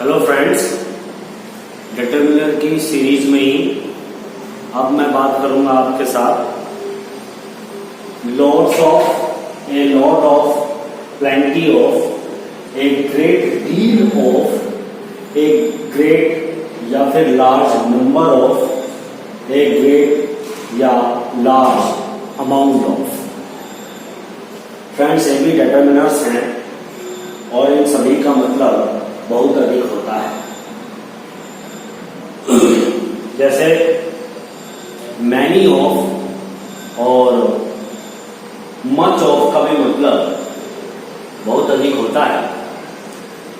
Hello friends, determiner की series में ही अब मैं बात करूंगा आपके साथ lots of a lot of plenty of A great deal of a great या फिर large number of a great या लार्ज अमाउंट ऑफ। फ्रेंड्स, ये भी डिटरमिनर्स हैं और इन सभी का मतलब बहुत अधिक होता है। जैसे मैनी ऑफ और मच ऑफ का भी मतलब बहुत अधिक होता है,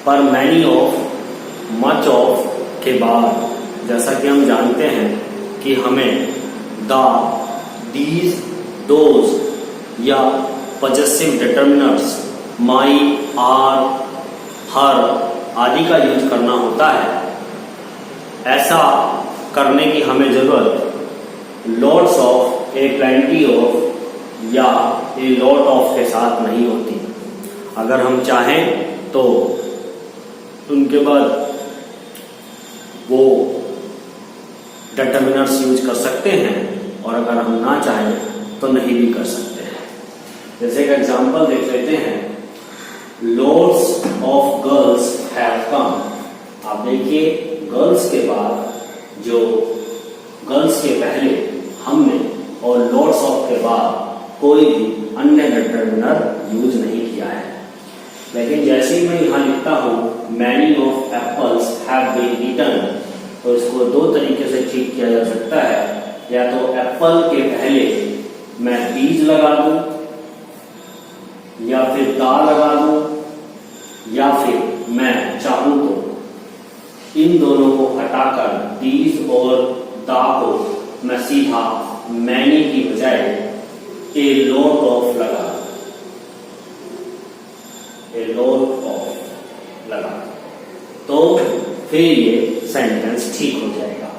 पर मैनी ऑफ मच ऑफ के बाद जैसा कि हम जानते हैं कि हमें द, दीज, दोज या पजेसिव डिटरमिनर्स माई, आर, हर आदि का यूज करना होता है। ऐसा करने की हमें जरूरत lots of A plenty of या ए लॉट ऑफ के साथ नहीं होती। अगर हम चाहें तो उनके बाद वो डिटरमिनर्स यूज कर सकते हैं और अगर हम ना चाहें तो नहीं भी कर सकते हैं। जैसे एक एग्जांपल देख लेते हैं, lots of girls have come। आप देखिए, गर्ल्स के बाद जो गर्ल्स के पहले हमने और lots of के बाद कोई भी अन्य डिटरमिनर यूज नहीं किया है। लेकिन जैसे ही मैं यहां लिखता हूं many of apples have been eaten, तो इसको दो तरीके से ठीक किया जा सकता है। या तो एप्पल के पहले मैं बीज लगा दूं, या फिर दा लगा दूं, या फिर मैं चाहूं तो इन दोनों को हटाकर दीज और दा को मैं सीधा मैनी की बजाय ए लॉट ऑफ लगा तो फिर ये सेंटेंस ठीक हो जाएगा।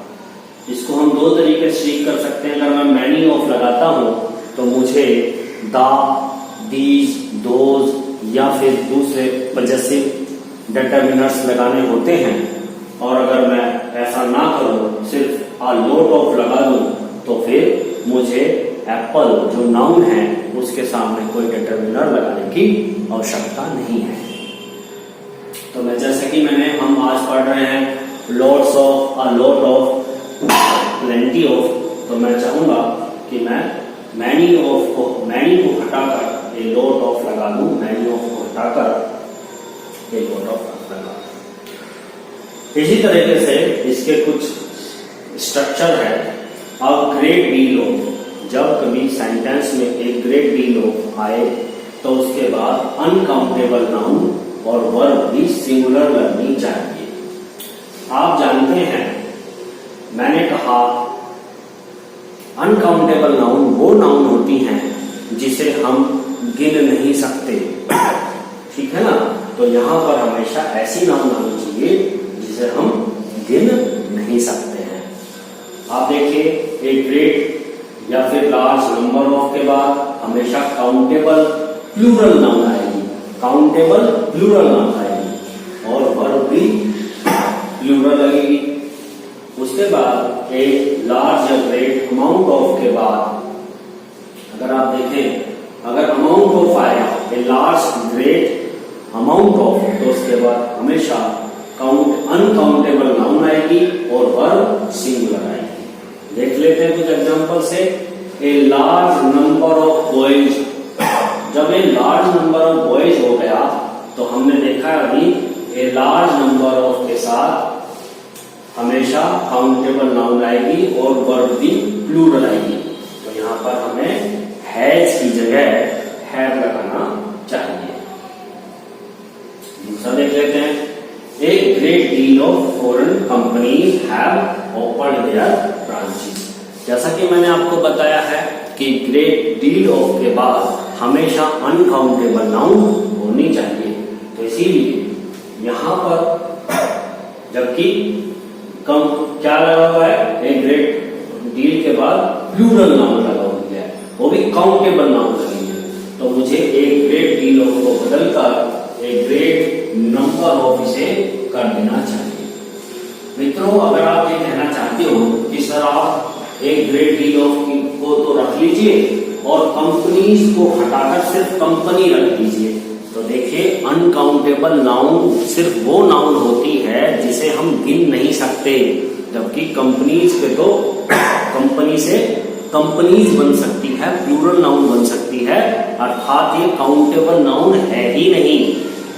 इसको हम दो तरीके से ठीक कर सकते हैं। अगर मैं मैनी ऑफ लगाता हूं तो मुझे दा, दीज, दोज या फिर दूसरे पजेसिव डिटरमिनर्स लगाने होते हैं, और अगर मैं ऐसा ना करूं, सिर्फ आ लॉट ऑफ लगा दूं, तो फिर मुझे एप्पल जो नाउन है उसके सामने कोई डिटरमिनर लगाने की आवश्यकता नहीं है। तो मैं जैसे कि हम आज पढ़ रहे हैं lots of, a lot of, plenty of, तो मैं चाहूंगा कि मैं मैनी को हटाकर ए लॉट ऑफ लगा दूं, मैनी ऑफ को हटाकर ए लॉट ऑफ लगा दूं। इसी तरीके से इसके कुछ स्ट्रक्चर है। अब ग्रेट डील ऑफ, जब कभी सेंटेंस में एक ग्रेट डील ऑफ आए तो उसके बाद अनकाउंटेबल नाउन और वर्ब भी सिंगुलर लगनी चाहिए। आप जानते हैं, मैंने कहा अनकाउंटेबल नाउन वो नाउन होती हैं जिसे हम गिन नहीं सकते, ठीक है ना। तो यहां पर हमेशा ऐसी नाउन आनी चाहिए जिसे हम गिन नहीं सकते हैं। आप देखिए, एक ग्रेट या फिर लार्ज नंबर ऑफ के बाद हमेशा काउंटेबल प्लूरल नाउन आएगी, काउंटेबल प्लूरल नाउन आएगी, और वर्ब भी प्लूरल लगेगी। उसके बाद एक लार्ज या ग्रेट अमाउंट ऑफ के बाद अगर आप देखें, अगर अमाउंट ऑफ आया, a large great amount of, तो उसके बाद हमेशा अनकाउंटेबल नाउन आएगी और वर्ब सिंगुलर आएगी। देख लेते हैं कुछ एग्जांपल से। A large number of boys, जब a large number of boys हो गया तो हमने देखा अभी ए लार्ज नंबर ऑफ के साथ हमेशा काउंटेबल नाउन आएगी और वर्ब भी प्लूरल आएगी। तो यहां पर हमें हैज की जगह हैव लगाना चाहिए। दूसरा देख लेते हैं, a great deal of foreign companies have opened their branches. जैसा कि मैंने आपको बताया है कि ग्रेट डील ऑफ के बाद हमेशा अनकाउंटेबल नाउन होनी चाहिए। तो इसीलिए यहां पर जबकि कम क्या लगा हुआ है, ए ग्रेट डील के बाद प्लूरल नाउन लगा हुआ है, वो भी काउंटेबल नाउन लगेंगे। तो मुझे एक ग्रेट डील ऑफ को बदलकर एक ग्रेट नंबर ऑफ इसे कर देना चाहिए। मित्रों, अगर आप ये कहना चाहते हो कि सर आप एक ग्रेट डील ऑफ को तो रख लीजिए और कंपनीज को हटाकर सिर्फ कंपनी रख दीजिए, तो देखिए अनकाउंटेबल नाउन सिर्फ वो नाउन होती है जिसे हम गिन नहीं सकते, जबकि कंपनीज के तो कंपनी से कंपनीज बन सकती है, प्लूरल नाउन बन सकती है, अर्थात ये काउंटेबल नाउन है ही नहीं।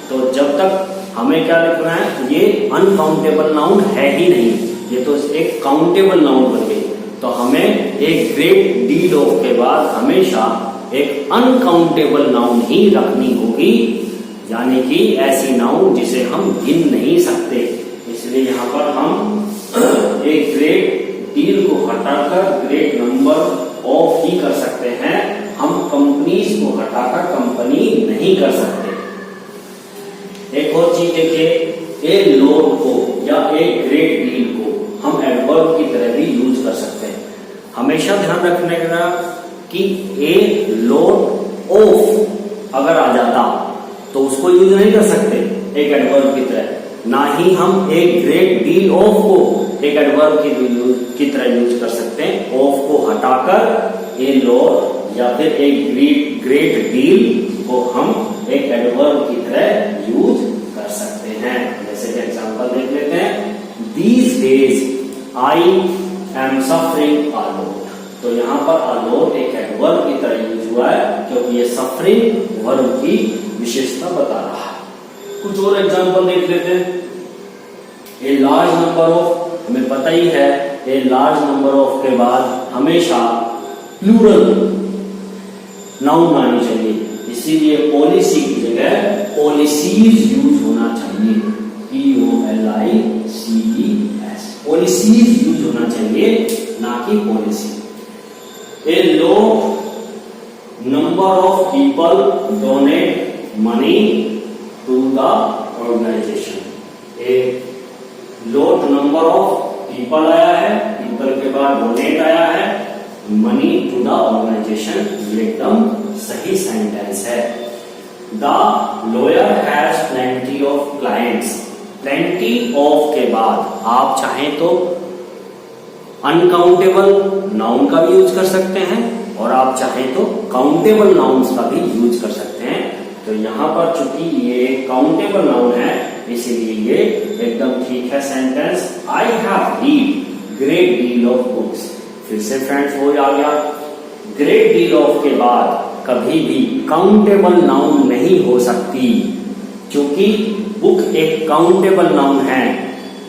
तो जब तक हमें क्या लिखना है, ये अनकाउंटेबल नाउन है ही नहीं, ये तो एक काउंटेबल नाउन बन गई। तो हमें एक ग्रेट डील ऑफ के बाद हमेशा एक अनकाउंटेबल नाउन ही रखनी होगी, यानी कि ऐसी नाउन जिसे हम गिन नहीं सकते। इसलिए यहाँ पर हम एक ग्रेट डील को हटाकर ग्रेट नंबर ऑफ ही कर सकते हैं, हम कंपनीज को हटाकर कंपनी नहीं कर सकते। एक और चीज देखिए, ए लोड को या एक ग्रेट डील को हम एडवर्ब की तरह भी यूज कर सकते हैं। हमेशा ध्यान रखने का कि ए लोड ऑफ अगर आ जाता तो उसको यूज नहीं कर सकते एक एडवर्ब की तरह, ना ही हम एक ग्रेट डील ऑफ को एक एडवर्ब की तरह यूज कर सकते हैं। ऑफ को हटाकर ए लोड या फिर एक ग्रेट डील को हम एक एडवर्ब की तरह यूज कर सकते हैं। जैसे कि एग्जांपल देख लेते हैं, these days I am suffering a lot. तो यहाँ पर अ लॉट एक एडवर्ब की तरह यूज हुआ है, क्योंकि ये सफरिंग वर्ब की विशेषता बता रहा है। कुछ और एग्जांपल देख लेते हैं। ए लार्ज नंबर ऑफ, हमें पता ही है ए लार्ज नंबर ऑफ के बाद हमेशा प्लूरल नाउन आनी चाहिए, इसीलिए पॉलिसी की जगह पॉलिसीज यूज होना चाहिए, POLICES, पॉलिसीज यूज होना चाहिए, ना कि policy. A low number of people donate money to the organisation. A lot number of people आया है, पीपल के बाद डोनेट आया है, मनी टू द ऑर्गेनाइजेशन, ये एकदम सही सेंटेंस है। The lawyer has plenty of clients. Plenty of के बाद आप चाहें तो अनकाउंटेबल नाउन का भी यूज कर सकते हैं और आप चाहें तो काउंटेबल नाउन्स का भी यूज कर सकते हैं। तो यहाँ पर चूंकि ये काउंटेबल नाउन है, इसीलिए ये एकदम ठीक है sentence. I have read great deal of books. फिर से फ्रेंड्स वो आ गया, ग्रेट डील ऑफ के बाद कभी भी काउंटेबल नाउन नहीं हो सकती, क्योंकि बुक एक काउंटेबल नाउन है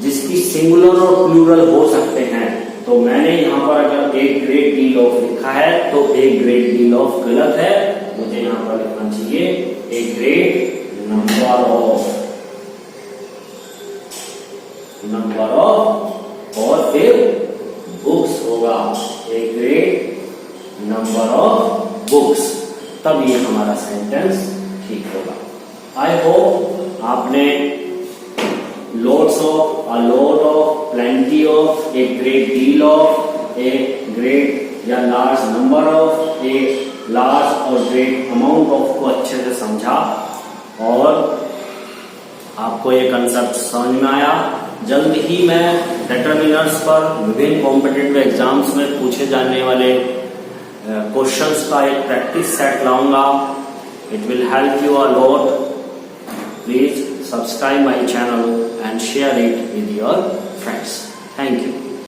जिसकी सिंगुलर और प्लूरल हो सकते हैं। तो मैंने यहाँ पर अगर एक ग्रेट डील ऑफ लिखा है तो एक ग्रेट डील ऑफ गलत है, मुझे यहाँ पर लिखना चाहिए एक ग्रेट नंबर ऑफ और फिर बुक्स होगा, एक ग्रेट नंबर ऑफ बुक्स, तब ये हमारा सेंटेंस ठीक होगा। आई होप आपने lots of, a lot of, plenty of, a great deal of, a great या large number of, a large और great amount of को अच्छे से समझा और आपको ये कंसेप्ट समझ में आया। जल्द ही मैं डिटरमिनर्स पर विभिन्न कॉम्पिटिटिव एग्जाम्स में पूछे जाने वाले क्वेश्चंस का एक प्रैक्टिस सेट लाऊंगा। It will help you a lot. Please subscribe my channel and share it with your friends. Thank you.